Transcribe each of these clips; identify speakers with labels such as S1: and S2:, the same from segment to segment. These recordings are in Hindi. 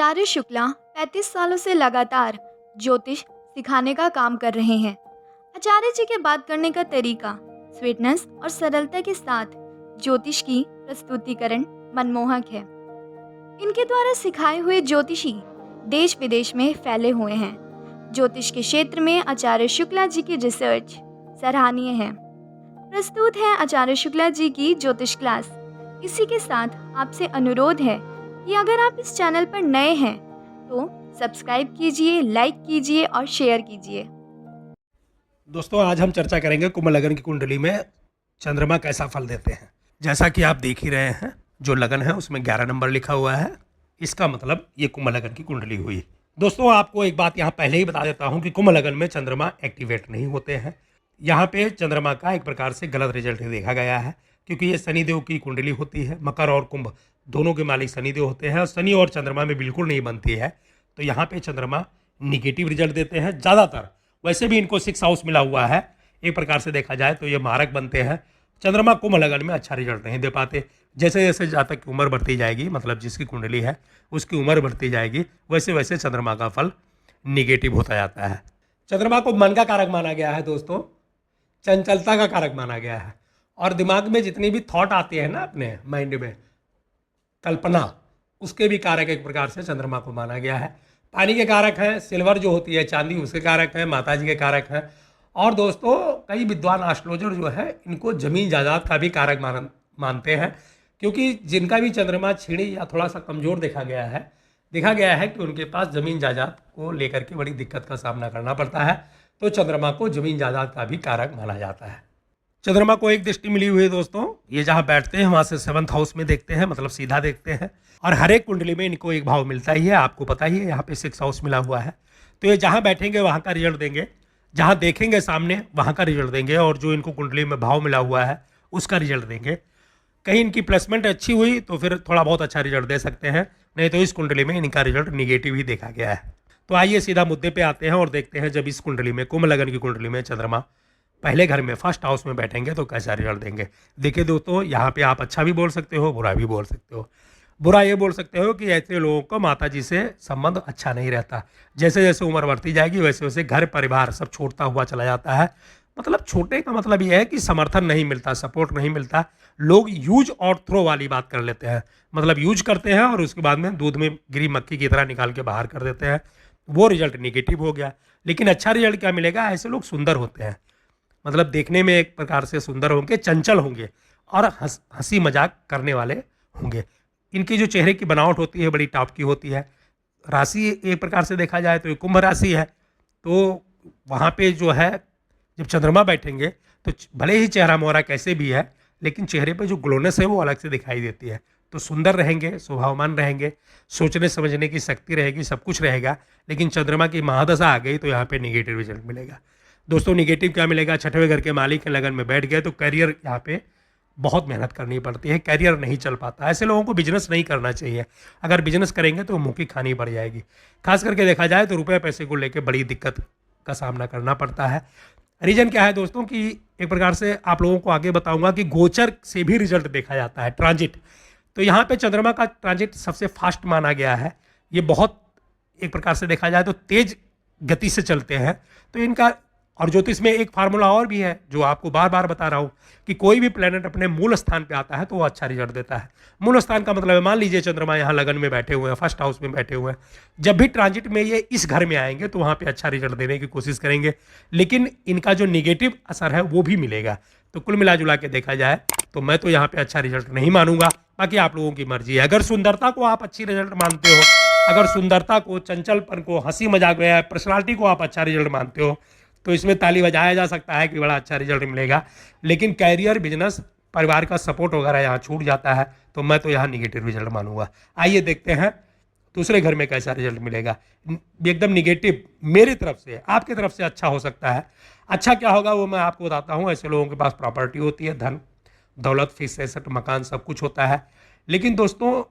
S1: आचार्य शुक्ला 35 सालों से लगातार ज्योतिष सिखाने का काम कर रहे हैं। आचार्य जी के बात करने का तरीका स्वीटनेस और सरलता के साथ ज्योतिष की प्रस्तुतिकरण मनमोहक है। इनके द्वारा सिखाए हुए ज्योतिषी देश विदेश में फैले हुए हैं। ज्योतिष के क्षेत्र में आचार्य शुक्ला जी की रिसर्च सराहनीय है। प्रस्तुत है आचार्य शुक्ला जी की ज्योतिष क्लास। इसी के साथ आपसे अनुरोध है कि अगर आप इस चैनल पर नए हैं तो सब्सक्राइब कीजिए, लाइक कीजिए और शेयर कीजिए।
S2: दोस्तों, आज हम चर्चा करेंगे कुंभ लगन की कुंडली में चंद्रमा कैसा फल देते हैं। जैसा कि आप देख ही रहे हैं, जो लगन है उसमें 11 नंबर लिखा हुआ है। इसका मतलब ये कुंभ लगन की कुंडली हुई। दोस्तों, आपको एक बात यहाँ पहले ही बता देता हूँ कि कुंभ लगन में चंद्रमा एक्टिवेट नहीं होते हैं। यहाँ पे चंद्रमा का एक प्रकार से गलत रिजल्ट देखा गया है, क्योंकि ये शनिदेव की कुंडली होती है। मकर और कुंभ दोनों के मालिक शनिदेव होते हैं और शनि और चंद्रमा में बिल्कुल नहीं बनती है, तो यहाँ पे चंद्रमा निगेटिव रिजल्ट देते हैं ज़्यादातर। वैसे भी इनको 6 हाउस मिला हुआ है, एक प्रकार से देखा जाए तो ये मारक बनते हैं। चंद्रमा कुंभ लगन में अच्छा रिजल्ट नहीं दे पाते। जैसे जैसे जातक की उम्र बढ़ती जाएगी, मतलब जिसकी कुंडली है उसकी उम्र बढ़ती जाएगी, वैसे वैसे चंद्रमा का फल निगेटिव होता जाता है। चंद्रमा को मन का कारक माना गया है दोस्तों, चंचलता का कारक माना गया है, और दिमाग में जितनी भी थॉट आती है ना, अपने माइंड में कल्पना, उसके भी कारक एक प्रकार से चंद्रमा को माना गया है। पानी के कारक हैं, सिल्वर जो होती है चांदी, उसके कारक हैं, माता जी के कारक हैं। और दोस्तों, कई विद्वान एस्ट्रोलॉजर जो है इनको जमीन जायदाद का भी कारक मानते हैं, क्योंकि जिनका भी चंद्रमा छीणी या थोड़ा सा कमजोर देखा गया है कि उनके पास जमीन जायदाद को लेकर के बड़ी दिक्कत का सामना करना पड़ता है। तो चंद्रमा को जमीन जायदाद का भी कारक माना जाता है। चंद्रमा को एक दृष्टि मिली हुई है दोस्तों, ये जहाँ बैठते हैं वहाँ से 7th हाउस में देखते हैं, मतलब सीधा देखते हैं। और हर एक कुंडली में इनको एक भाव मिलता ही है, आपको पता ही है। यहाँ पे 6 हाउस मिला हुआ है, तो ये जहाँ बैठेंगे वहाँ का रिजल्ट देंगे, जहाँ देखेंगे सामने वहाँ का रिजल्ट देंगे, और जो इनको कुंडली में भाव मिला हुआ है उसका रिजल्ट देंगे। कहीं इनकी प्लेसमेंट अच्छी हुई तो फिर थोड़ा बहुत अच्छा रिजल्ट दे सकते हैं, नहीं तो इस कुंडली में इनका रिजल्ट निगेटिव ही देखा गया है। तो आइए सीधा मुद्दे पे आते हैं और देखते हैं, जब इस कुंडली में, कुंभ लगन की कुंडली में चंद्रमा पहले घर में 1st हाउस में बैठेंगे तो कैसा रिजल्ट देंगे। देखिए दोस्तों, यहाँ पे आप अच्छा भी बोल सकते हो, बुरा भी बोल सकते हो। बुरा ये बोल सकते हो कि ऐसे लोगों को माता जी से संबंध अच्छा नहीं रहता। जैसे जैसे उम्र बढ़ती जाएगी वैसे वैसे घर परिवार सब छोड़ता हुआ चला जाता है। मतलब छोटे का मतलब ये है कि समर्थन नहीं मिलता, सपोर्ट नहीं मिलता। लोग यूज और थ्रो वाली बात कर लेते हैं, मतलब यूज करते हैं और उसके बाद में दूध में गिरी मक्खी की तरह निकाल के बाहर कर देते हैं। वो रिजल्ट निगेटिव हो गया। लेकिन अच्छा रिजल्ट क्या मिलेगा, ऐसे लोग सुंदर होते हैं, मतलब देखने में एक प्रकार से सुंदर होंगे, चंचल होंगे और हंसी मजाक करने वाले होंगे। इनकी जो चेहरे की बनावट होती है बड़ी टॉप की होती है। राशि एक प्रकार से देखा जाए तो ये कुंभ राशि है, तो वहाँ पे जो है जब चंद्रमा बैठेंगे तो भले ही चेहरा मोहरा कैसे भी है, लेकिन चेहरे पे जो ग्लोनेस है वो अलग से दिखाई देती है। तो सुंदर रहेंगे, स्वभावमान रहेंगे, सोचने समझने की शक्ति रहेगी, सब कुछ रहेगा। लेकिन चंद्रमा की महादशा आ गई तो यहाँ पे निगेटिव रिजल्ट मिलेगा। दोस्तों, निगेटिव क्या मिलेगा, 6वें घर के मालिक के लगन में बैठ गए तो करियर यहाँ पे बहुत मेहनत करनी पड़ती है, करियर नहीं चल पाता। ऐसे लोगों को बिजनेस नहीं करना चाहिए। अगर बिजनेस करेंगे तो मुँह की खानी पड़ जाएगी। खास करके देखा जाए तो रुपये पैसे को लेकर बड़ी दिक्कत का सामना करना पड़ता है। रीजन क्या है दोस्तों कि एक प्रकार से आप लोगों को आगे बताऊंगा कि गोचर से भी रिजल्ट देखा जाता है, ट्रांजिट। तो यहाँ पे चंद्रमा का ट्रांजिट सबसे फास्ट माना गया है। ये बहुत एक प्रकार से देखा जाए तो तेज गति से चलते हैं। तो इनका, और ज्योतिष में एक फार्मूला और भी है जो आपको बार बार बता रहा हूँ कि कोई भी प्लेनेट अपने मूल स्थान पे आता है तो वो अच्छा रिजल्ट देता है। मूल स्थान का मतलब है, मान लीजिए चंद्रमा यहाँ लगन में बैठे हुए हैं, 1st हाउस में बैठे हुए हैं, जब भी ट्रांजिट में ये इस घर में आएंगे तो वहाँ पे अच्छा रिजल्ट देने की कोशिश करेंगे। लेकिन इनका जो निगेटिव असर है वो भी मिलेगा। तो कुल मिला जुला के देखा जाए तो मैं तो यहाँ पे अच्छा रिजल्ट नहीं मानूंगा, बाकी आप लोगों की मर्जी है। अगर सुंदरता को आप अच्छी रिजल्ट मानते हो, अगर सुंदरता को, चंचलपन को, हंसी मजाक में पर्सनालिटी को आप अच्छा रिजल्ट मानते हो, तो इसमें ताली बजाया जा सकता है कि बड़ा अच्छा रिजल्ट मिलेगा। लेकिन कैरियर, बिजनेस, परिवार का सपोर्ट वगैरह यहाँ छूट जाता है तो मैं तो यहाँ निगेटिव रिजल्ट मानूंगा। आइए देखते हैं दूसरे घर में कैसा रिजल्ट मिलेगा। एकदम निगेटिव मेरी तरफ से, आपकी तरफ से अच्छा हो सकता है। अच्छा क्या होगा वो मैं आपको बताता हूँ। ऐसे लोगों के पास प्रॉपर्टी होती है, धन दौलत, फिक्स एसेट, मकान, सब कुछ होता है। लेकिन दोस्तों,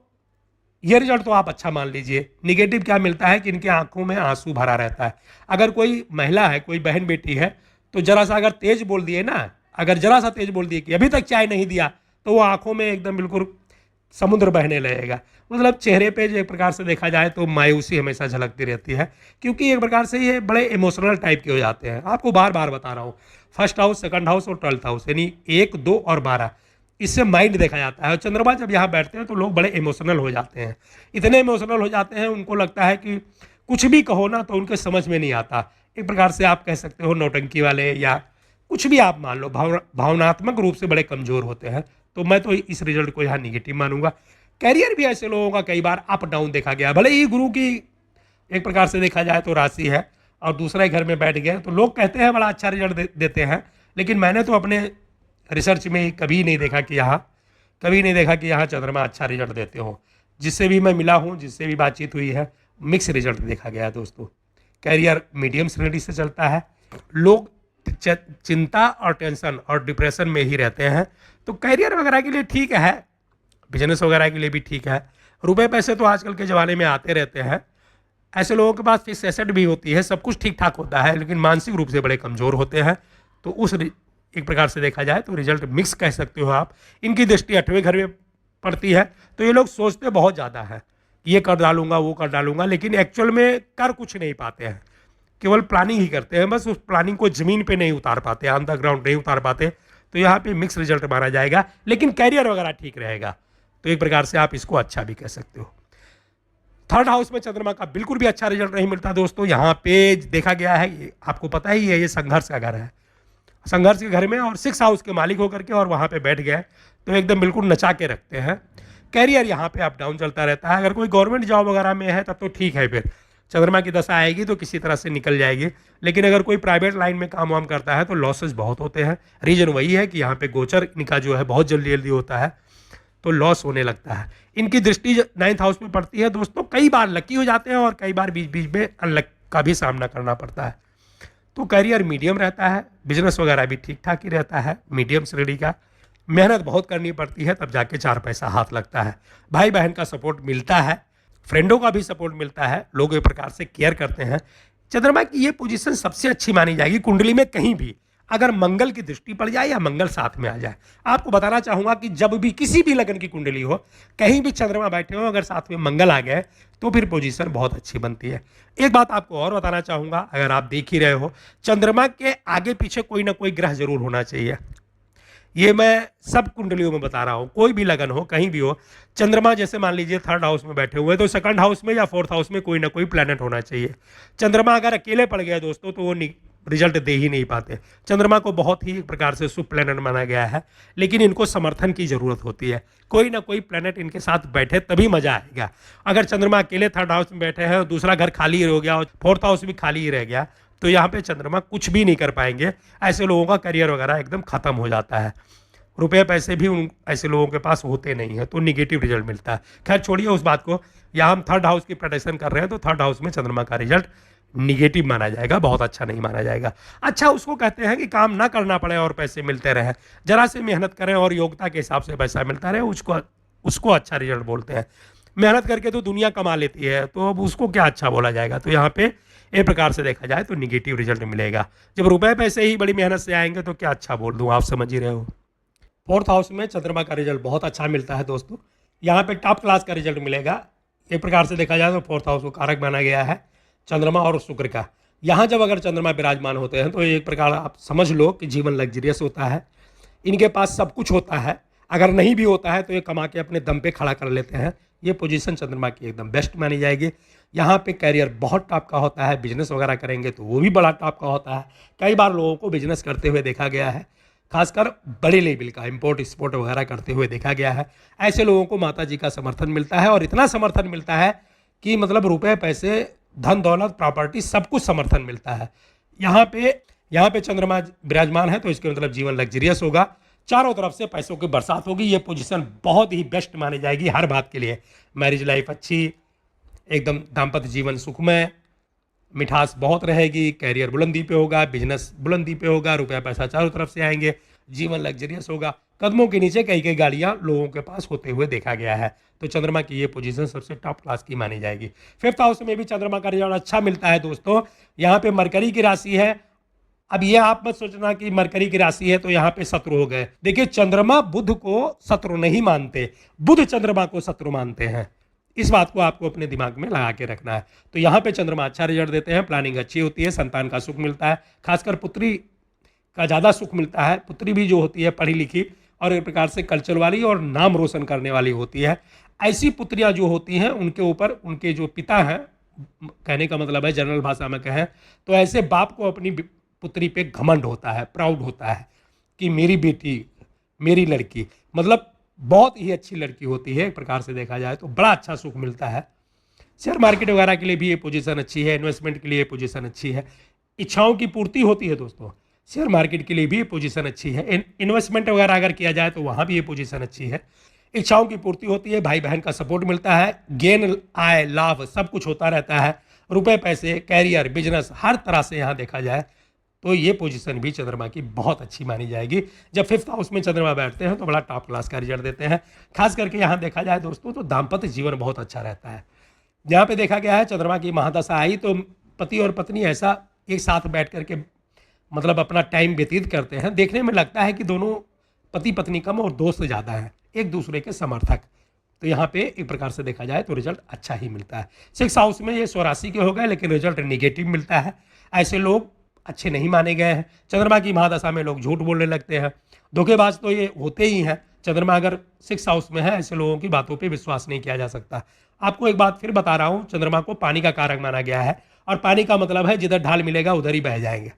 S2: ये रिजल्ट तो आप अच्छा मान लीजिए। निगेटिव क्या मिलता है कि इनकी आंखों में आंसू भरा रहता है। अगर कोई महिला है, कोई बहन बेटी है, तो जरा सा अगर तेज बोल दिए ना, अगर जरा सा तेज बोल दिए कि अभी तक चाय नहीं दिया, तो वो आंखों में एकदम बिल्कुल समुद्र बहने लगेगा। मतलब चेहरे पे जो एक प्रकार से देखा जाए तो मायूसी हमेशा झलकती रहती है, क्योंकि एक प्रकार से ये बड़े इमोशनल टाइप के हो जाते हैं। आपको बार बार बता रहा हूँ, फर्स्ट हाउस, सेकंड हाउस और 12th हाउस, यानी 1, 2 और 12, इससे माइंड देखा जाता है। और चंद्रमा जब यहाँ बैठते हैं तो लोग बड़े इमोशनल हो जाते हैं, इतने इमोशनल हो जाते हैं, उनको लगता है कि कुछ भी कहो ना तो उनके समझ में नहीं आता। एक प्रकार से आप कह सकते हो नौटंकी वाले, या कुछ भी आप मान लो, भावनात्मक रूप से बड़े कमजोर होते हैं। तो मैं तो इस रिजल्ट को यहाँ निगेटिव मानूंगा। कैरियर भी ऐसे लोगों का कई बार अप डाउन देखा गया, भले ही गुरु की एक प्रकार से देखा जाए तो राशि है और दूसरे घर में बैठ गए, तो लोग कहते हैं बड़ा अच्छा रिजल्ट देते हैं, लेकिन मैंने तो अपने रिसर्च में कभी नहीं देखा कि यहाँ चंद्रमा अच्छा रिजल्ट देते हो। जिससे भी मैं मिला हूँ, जिससे भी बातचीत हुई है, मिक्स रिजल्ट देखा गया है दोस्तों। कैरियर मीडियम श्रेणी से चलता है, लोग चिंता और टेंशन और डिप्रेशन में ही रहते हैं। तो कैरियर वगैरह के लिए ठीक है, बिजनेस वगैरह के लिए भी ठीक है। रुपए पैसे तो आजकल के ज़माने में आते रहते हैं। ऐसे लोगों के पास फिक्स एसेट भी होती है, सब कुछ ठीक ठाक होता है, लेकिन मानसिक रूप से बड़े कमज़ोर होते हैं। तो उस एक प्रकार से देखा जाए तो रिजल्ट मिक्स कह सकते हो आप। इनकी दृष्टि 8वें घर में पड़ती है, तो ये लोग सोचते बहुत ज़्यादा है कि ये कर डालूंगा, वो कर डालूंगा, लेकिन एक्चुअल में कर कुछ नहीं पाते हैं, केवल प्लानिंग ही करते हैं। बस उस प्लानिंग को ज़मीन पे नहीं उतार पाते, ऑन द ग्राउंड नहीं उतार पाते। तो यहाँ पे मिक्स रिजल्ट माना जाएगा, लेकिन कैरियर वगैरह ठीक रहेगा। तो एक प्रकार से आप इसको अच्छा भी कह सकते हो। 3rd हाउस में चंद्रमा का बिल्कुल भी अच्छा रिजल्ट नहीं मिलता दोस्तों। यहाँ पे देखा गया है, आपको पता ही है, ये संघर्ष का घर है, संघर्ष के घर में, और 6 हाउस के मालिक होकर के और वहाँ पे बैठ गए तो एकदम बिल्कुल नचा के रखते हैं। कैरियर यहाँ पे अप डाउन चलता रहता है। अगर कोई गवर्नमेंट जॉब वगैरह में है तब तो ठीक है, फिर चंद्रमा की दशा आएगी तो किसी तरह से निकल जाएगी। लेकिन अगर कोई प्राइवेट लाइन में काम वाम करता है तो लॉसेस बहुत होते हैं। रीजन वही है कि यहाँ पे गोचर इनका जो है बहुत जल्दी जल्दी होता है, तो लॉस होने लगता है। इनकी दृष्टि 9th हाउस में पड़ती है दोस्तों, कई बार लकी हो जाते हैं और कई बार बीच बीच में अनलक का भी सामना करना पड़ता है। तो करियर मीडियम रहता है, बिजनेस वगैरह भी ठीक ठाक ही रहता है, मीडियम श्रेणी का। मेहनत बहुत करनी पड़ती है, तब जाके 4 पैसा हाथ लगता है। भाई बहन का सपोर्ट मिलता है, फ्रेंडों का भी सपोर्ट मिलता है, लोग एक प्रकार से केयर करते हैं। चंद्रमा की ये पोजीशन सबसे अच्छी मानी जाएगी कुंडली में, कहीं भी अगर मंगल की दृष्टि पड़ जाए या मंगल साथ में आ जाए। आपको बताना चाहूंगा कि जब भी किसी भी लगन की कुंडली हो, कहीं भी चंद्रमा बैठे हो, अगर साथ में मंगल आ गए तो फिर पोजीशन बहुत अच्छी बनती है। एक बात आपको और बताना चाहूंगा, अगर आप देख ही रहे हो, चंद्रमा के आगे पीछे कोई ना कोई ग्रह जरूर होना चाहिए। ये मैं सब कुंडलियों में बता रहा हूँ, कोई भी लगन हो, कहीं भी हो, चंद्रमा जैसे मान लीजिए 3rd हाउस में बैठे हुए, तो 2nd हाउस में या 4th हाउस में कोई ना कोई प्लेनेट होना चाहिए। चंद्रमा अगर अकेले पड़ गया दोस्तों तो वो रिजल्ट दे ही नहीं पाते। चंद्रमा को बहुत ही एक प्रकार से शुभ प्लेनेट माना गया है, लेकिन इनको समर्थन की जरूरत होती है। कोई ना कोई प्लेनेट इनके साथ बैठे तभी मजा आएगा। अगर चंद्रमा अकेले 3rd हाउस में बैठे हैं और दूसरा घर खाली हो गया और 4th हाउस भी खाली ही रह गया, तो यहाँ पे चंद्रमा कुछ भी नहीं कर पाएंगे। ऐसे लोगों का करियर वगैरह एकदम खत्म हो जाता है। रुपये पैसे भी उन ऐसे लोगों के पास होते नहीं है, तो निगेटिव रिजल्ट मिलता है। खैर छोड़िए उस बात को, यहाँ हम 3rd हाउस की प्रेडिक्शन कर रहे हैं, तो 3rd हाउस में चंद्रमा का रिजल्ट निगेटिव माना जाएगा, बहुत अच्छा नहीं माना जाएगा। अच्छा उसको कहते हैं कि काम ना करना पड़े और पैसे मिलते रहे, जरा से मेहनत करें और योग्यता के हिसाब से पैसा मिलता रहे, उसको अच्छा रिजल्ट बोलते हैं। मेहनत करके तो दुनिया कमा लेती है, तो अब उसको क्या अच्छा बोला जाएगा। तो यहाँ पे एक प्रकार से देखा जाए तो निगेटिव रिजल्ट मिलेगा। जब रुपए पैसे ही बड़ी मेहनत से आएंगे तो क्या अच्छा बोल दूँ, आप समझ ही रहे हो। 4th हाउस में चंद्रमा का रिजल्ट बहुत अच्छा मिलता है दोस्तों, यहाँ पे टॉप क्लास का रिजल्ट मिलेगा। एक प्रकार से देखा जाए तो 4th हाउस को कारक माना गया है चंद्रमा और शुक्र का। यहाँ जब अगर चंद्रमा विराजमान होते हैं तो एक प्रकार आप समझ लो कि जीवन लग्जरियस होता है, इनके पास सब कुछ होता है। अगर नहीं भी होता है तो ये कमा के अपने दम पे खड़ा कर लेते हैं। ये पोजीशन चंद्रमा की एकदम बेस्ट मानी जाएगी। यहाँ पे कैरियर बहुत टॉप का होता है, बिजनेस वगैरह करेंगे तो वो भी बड़ा टॉप का होता है। कई बार लोगों को बिजनेस करते हुए देखा गया है, खासकर बड़े लेवल का इम्पोर्ट एक्सपोर्ट वगैरह करते हुए देखा गया है। ऐसे लोगों को माता जी का समर्थन मिलता है, और इतना समर्थन मिलता है कि मतलब रुपए पैसे, धन दौलत, प्रॉपर्टी, सब कुछ समर्थन मिलता है। यहाँ पे चंद्रमा विराजमान है तो इसके मतलब जीवन लग्जरियस होगा, चारों तरफ से पैसों की बरसात होगी। ये पोजीशन बहुत ही बेस्ट मानी जाएगी हर बात के लिए। मैरिज लाइफ अच्छी, एकदम दाम्पत्य जीवन सुखमय, मिठास बहुत रहेगी, कैरियर बुलंदी पे होगा, बिजनेस बुलंदी पे होगा, रुपया पैसा चारों तरफ से आएंगे, जीवन लग्जरियस होगा। कदमों के नीचे कई कई गाड़ियां लोगों के पास होते हुए देखा गया है। तो चंद्रमा की ये पोजीशन सबसे टॉप क्लास की मानी जाएगी। 5th हाउस में भी चंद्रमा का रिजल्ट अच्छा मिलता है दोस्तों। यहाँ पे मरकरी की राशि है अब ये आप मत सोचना कि मरकरी की राशि है तो यहाँ पे शत्रु हो गए। देखिए चंद्रमा बुध को शत्रु नहीं मानते, बुध चंद्रमा को शत्रु मानते हैं। इस बात को आपको अपने दिमाग में लगा के रखना है। तो यहाँ पे चंद्रमा अच्छा रिजल्ट देते हैं, प्लानिंग अच्छी होती है, संतान का सुख मिलता है, खासकर पुत्री का ज़्यादा सुख मिलता है। पुत्री भी जो होती है पढ़ी लिखी और एक प्रकार से कल्चर वाली और नाम रोशन करने वाली होती है। ऐसी पुत्रियां जो होती हैं उनके ऊपर उनके जो पिता हैं, कहने का मतलब है जनरल भाषा में कहें तो ऐसे बाप को अपनी पुत्री पे घमंड होता है, प्राउड होता है कि मेरी बेटी, मेरी लड़की, मतलब बहुत ही अच्छी लड़की होती है। एक प्रकार से देखा जाए तो बड़ा अच्छा सुख मिलता है। शेयर मार्केट वगैरह के लिए भी ये पोजीशन अच्छी है, इन्वेस्टमेंट के लिए ये पोजीशन अच्छी है, इच्छाओं की पूर्ति होती है दोस्तों। शेयर मार्केट के लिए भी ये पोजीशन अच्छी है, इन्वेस्टमेंट वगैरह अगर किया जाए तो वहाँ भी ये पोजीशन अच्छी है। इच्छाओं की पूर्ति होती है, भाई बहन का सपोर्ट मिलता है, गेन, आय, लाभ सब कुछ होता रहता है, रुपए पैसे, कैरियर, बिजनेस, हर तरह से यहाँ देखा जाए तो ये पोजीशन भी चंद्रमा की बहुत अच्छी मानी जाएगी। जब 5th हाउस में चंद्रमा बैठते हैं तो बड़ा टॉप क्लास का रिजल्ट देते हैं। खास करके यहाँ देखा जाए दोस्तों तो दाम्पत्य जीवन बहुत अच्छा रहता है। यहाँ पे देखा गया है चंद्रमा की महादशा आई तो पति और पत्नी ऐसा एक साथ बैठ करके मतलब अपना टाइम व्यतीत करते हैं, देखने में लगता है कि दोनों पति पत्नी कम और दोस्त ज़्यादा हैं, एक दूसरे के समर्थक। तो यहाँ पे एक प्रकार से देखा जाए तो रिजल्ट अच्छा ही मिलता है। 6th हाउस में ये 84 के हो गए लेकिन रिजल्ट निगेटिव मिलता है। ऐसे लोग अच्छे नहीं माने गए हैं। चंद्रमा की महादशा में लोग झूठ बोलने लगते हैं, धोखेबाज तो ये होते ही हैं। चंद्रमा अगर 6th हाउस में है ऐसे लोगों की बातों पे विश्वास नहीं किया जा सकता। आपको एक बात फिर बता रहा हूँ, चंद्रमा को पानी का कारक माना गया है और पानी का मतलब है जिधर ढाल मिलेगा उधर ही बह जाएंगे।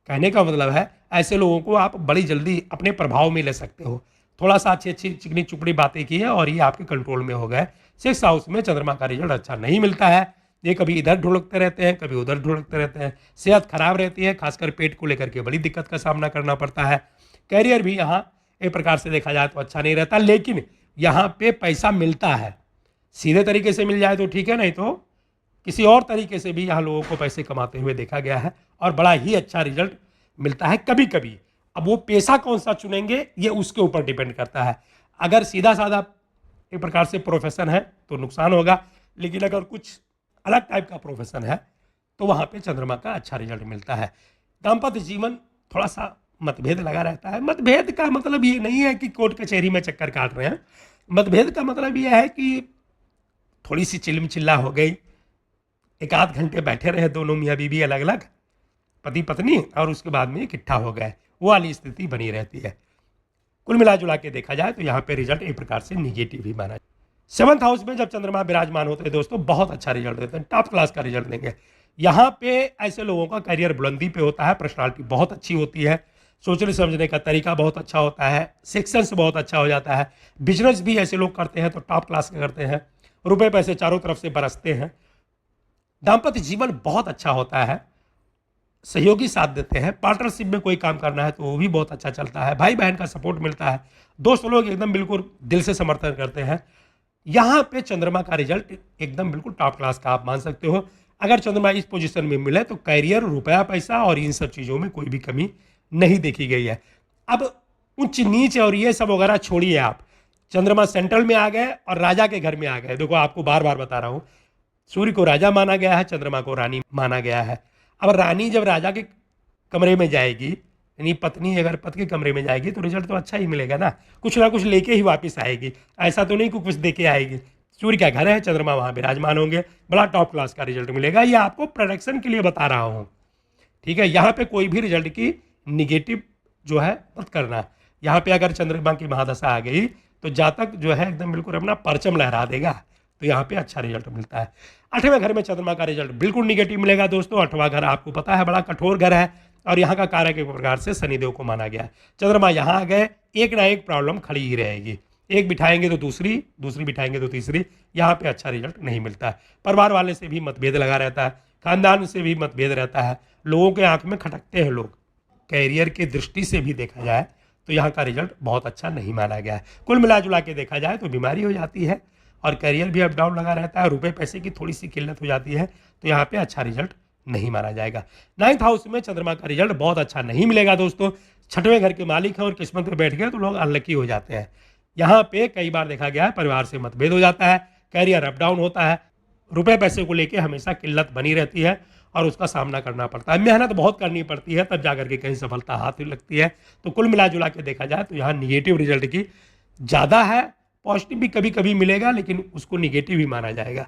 S2: कहने का मतलब है ऐसे लोगों को आप बड़ी जल्दी अपने प्रभाव में ले सकते हो। थोड़ा सा अच्छी अच्छी चिकनी चुपड़ी बातें की है और ये आपके कंट्रोल में हो गए। 6th हाउस में चंद्रमा का रिजल्ट अच्छा नहीं मिलता है, ये कभी इधर ढुलकते रहते हैं, कभी उधर ढुलकते रहते हैं, सेहत खराब रहती है, खासकर पेट को लेकर के बड़ी दिक्कत का सामना करना पड़ता है। कैरियर भी यहाँ एक प्रकार से देखा जाए तो अच्छा नहीं रहता, लेकिन यहाँ पे पैसा मिलता है, सीधे तरीके से मिल जाए तो ठीक है, नहीं तो किसी और तरीके से भी यहाँ लोगों को पैसे कमाते हुए देखा गया है और बड़ा ही अच्छा रिजल्ट मिलता है कभी कभी। अब वो पेशा कौन सा चुनेंगे ये उसके ऊपर डिपेंड करता है। अगर सीधा साधा एक प्रकार से प्रोफेशन है तो नुकसान होगा, लेकिन अगर कुछ अलग टाइप का प्रोफेशन है तो वहाँ पे चंद्रमा का अच्छा रिजल्ट मिलता है। दाम्पत्य जीवन थोड़ा सा मतभेद लगा रहता है। मतभेद का मतलब ये नहीं है कि कोर्ट कचहरी में चक्कर काट रहे हैं, मतभेद का मतलब ये है कि थोड़ी सी चिल्म चिल्ला हो गई, एक आध घंटे बैठे रहे दोनों मियाँ बीवी अलग अलग, पति पत्नी, और उसके बाद में इकट्ठा हो गए, वो वाली स्थिति बनी रहती है। कुल मिला जुला के देखा जाए तो यहाँ पे रिजल्ट एक प्रकार से निगेटिव ही माना। 7th हाउस में जब चंद्रमा विराजमान होते हैं दोस्तों बहुत अच्छा रिजल्ट देते हैं, टॉप क्लास का रिजल्ट देंगे। यहाँ पे ऐसे लोगों का करियर बुलंदी पे होता है, पर्सनालिटी बहुत अच्छी होती है, सोचने समझने का तरीका बहुत अच्छा होता है, सेक्शंस बहुत अच्छा हो जाता है, बिजनेस भी ऐसे लोग करते हैं तो टॉप क्लास का करते हैं, रुपए पैसे चारों तरफ से बरसते हैं, दाम्पत्य जीवन बहुत अच्छा होता है, सहयोगी साथ देते हैं, पार्टनरशिप में कोई काम करना है तो वो भी बहुत अच्छा चलता है, भाई बहन का सपोर्ट मिलता है, दोस्त लोग एकदम बिल्कुल दिल से समर्थन करते हैं। यहाँ पे चंद्रमा का रिजल्ट एकदम बिल्कुल टॉप क्लास का आप मान सकते हो। अगर चंद्रमा इस पोजीशन में मिले तो कैरियर, रुपया पैसा और इन सब चीज़ों में कोई भी कमी नहीं देखी गई है। अब उच्च नीच और ये सब वगैरह छोड़िए आप, चंद्रमा सेंट्रल में आ गए और राजा के घर में आ गए। देखो आपको बार बार बता रहा हूँ, सूर्य को राजा माना गया है, चंद्रमा को रानी माना गया है। अब रानी जब राजा के कमरे में जाएगी, यानी पत्नी अगर पति के कमरे में जाएगी तो रिजल्ट तो अच्छा ही मिलेगा ना कुछ लेके ही वापस आएगी, ऐसा तो नहीं कि कुछ दे के आएगी। सूर्य का घर है, चंद्रमा वहाँ विराजमान होंगे, बड़ा टॉप क्लास का रिजल्ट मिलेगा। ये आपको प्रोडक्शन के लिए बता रहा हूँ, ठीक है। यहाँ पे कोई भी रिजल्ट की निगेटिव जो है मत करना। यहाँ पे अगर चंद्रमा की महादशा आ गई तो जातक जो है एकदम बिल्कुल अपना परचम लहरा देगा, तो यहाँ पे अच्छा रिजल्ट मिलता है। 8वें घर में चंद्रमा का रिजल्ट बिल्कुल निगेटिव मिलेगा दोस्तों। 8वां घर आपको पता है बड़ा कठोर घर है और यहाँ का कारक एक प्रकार से शनिदेव को माना गया है। चंद्रमा यहाँ आ गए, एक ना एक प्रॉब्लम खड़ी ही रहेगी, एक बिठाएंगे तो दूसरी, दूसरी बिठाएंगे तो तीसरी, यहाँ पे अच्छा रिजल्ट नहीं मिलता है। परिवार वाले से भी मतभेद लगा रहता है, खानदान से भी मतभेद रहता है, लोगों के आंख में खटकते हैं लोग। कैरियर की दृष्टि से भी देखा जाए तो यहाँ का रिजल्ट बहुत अच्छा नहीं माना गया है। कुल मिला जुला के देखा जाए तो बीमारी हो जाती है और करियर भी अप डाउन लगा रहता है, रुपए पैसे की थोड़ी सी किल्लत हो जाती है, तो यहाँ पे अच्छा रिजल्ट नहीं माना जाएगा। 9th हाउस में चंद्रमा का रिजल्ट बहुत अच्छा नहीं मिलेगा दोस्तों। 6वें घर के मालिक हैं और किस्मत में बैठ गए तो लोग अनलकी हो जाते हैं। यहाँ पे कई बार देखा गया है परिवार से मतभेद हो जाता है, कैरियर अप डाउन होता है, रुपए पैसे को लेके हमेशा किल्लत बनी रहती है और उसका सामना करना पड़ता है। मेहनत बहुत करनी पड़ती है, तब जाकर के कहीं सफलता हाथ लगती है। तो कुल मिला जुला के देखा जाए तो यहाँ निगेटिव रिजल्ट की ज़्यादा है, पॉजिटिव भी कभी कभी मिलेगा लेकिन उसको निगेटिव ही माना जाएगा।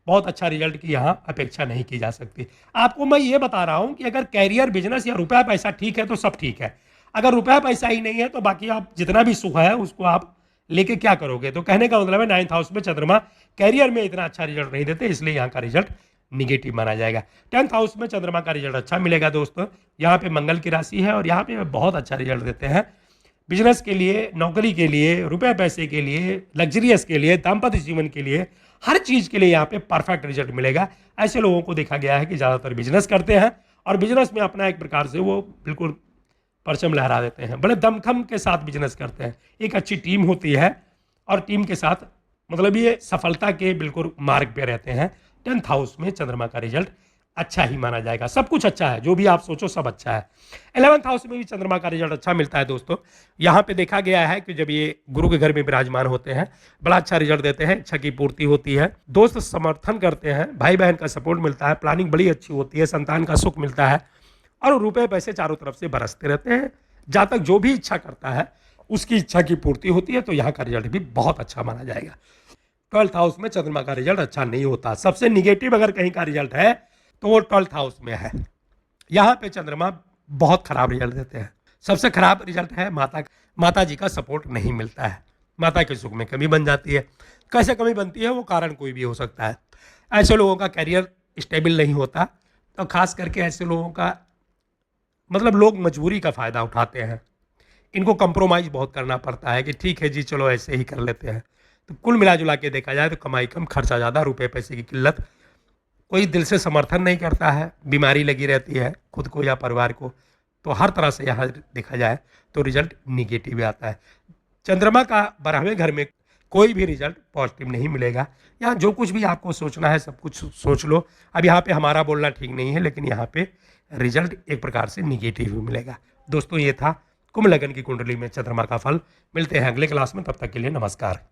S2: बहुत अच्छा रिजल्ट की यहाँ अपेक्षा नहीं की जा सकती। आपको मैं ये बता रहा हूँ कि अगर कैरियर, बिजनेस या रुपया पैसा ठीक है तो सब ठीक है। अगर रुपया पैसा ही नहीं है तो बाकी आप जितना भी सुख है उसको आप लेके क्या करोगे। तो कहने का मतलब है 9th हाउस में चंद्रमा कैरियर में इतना अच्छा रिजल्ट नहीं देते, इसलिए यहाँ का रिजल्ट निगेटिव माना जाएगा। 10th हाउस में चंद्रमा का रिजल्ट अच्छा मिलेगा दोस्तों। यहाँ पे मंगल की राशि है और यहाँ पे बहुत अच्छा रिजल्ट देते हैं। बिजनेस के लिए, नौकरी के लिए, रुपए पैसे के लिए, लग्जरियस के लिए, दाम्पत्य जीवन के लिए, हर चीज़ के लिए यहाँ पे परफेक्ट रिजल्ट मिलेगा। ऐसे लोगों को देखा गया है कि ज़्यादातर बिजनेस करते हैं और बिजनेस में अपना एक प्रकार से वो बिल्कुल परचम लहरा देते हैं, बड़े दमखम के साथ बिजनेस करते हैं। एक अच्छी टीम होती है और टीम के साथ मतलब ये सफलता के बिल्कुल मार्ग पे रहते हैं। 10th हाउस में चंद्रमा का रिजल्ट अच्छा ही माना जाएगा। सब कुछ अच्छा है, जो भी आप सोचो सब अच्छा है। 11th हाउस में भी चंद्रमा का रिजल्ट अच्छा मिलता है दोस्तों। यहाँ पे देखा गया है कि जब ये गुरु के घर में विराजमान होते हैं बड़ा अच्छा रिजल्ट देते हैं, इच्छा की पूर्ति होती है, दोस्त समर्थन करते हैं, भाई बहन का सपोर्ट मिलता है, प्लानिंग बड़ी अच्छी होती है, संतान का सुख मिलता है और रुपए पैसे चारों तरफ से बरसते रहते हैं। जातक जो भी इच्छा करता है उसकी इच्छा की पूर्ति होती है, तो यहाँ का रिजल्ट भी बहुत अच्छा माना जाएगा। 12th हाउस में चंद्रमा का रिजल्ट अच्छा नहीं होता। सबसे निगेटिव अगर कहीं का रिजल्ट है तो वो 12th हाउस में है। यहाँ पे चंद्रमा बहुत खराब रिजल्ट देते हैं। सबसे खराब रिजल्ट है माता जी का सपोर्ट नहीं मिलता है, माता के सुख में कमी बन जाती है। कैसे कमी बनती है वो कारण कोई भी हो सकता है। ऐसे लोगों का कैरियर स्टेबल नहीं होता, तो खास करके ऐसे लोगों का मतलब लोग मजबूरी का फ़ायदा उठाते हैं। इनको कंप्रोमाइज़ बहुत करना पड़ता है कि ठीक है जी चलो ऐसे ही कर लेते हैं। तो कुल मिला जुला के देखा जाए तो कमाई कम, खर्चा ज़्यादा, रुपए पैसे की किल्लत, कोई दिल से समर्थन नहीं करता है, बीमारी लगी रहती है खुद को या परिवार को। तो हर तरह से यहाँ देखा जाए तो रिजल्ट निगेटिव आता है। चंद्रमा का 12वें घर में कोई भी रिजल्ट पॉजिटिव नहीं मिलेगा। यहाँ जो कुछ भी आपको सोचना है सब कुछ सोच लो। अब यहाँ पे हमारा बोलना ठीक नहीं है, लेकिन यहाँ पे रिजल्ट एक प्रकार से निगेटिव ही मिलेगा। दोस्तों ये था कुंभ लगन की कुंडली में चंद्रमा का फल। मिलते हैं अगले क्लास में, तब तक के लिए नमस्कार।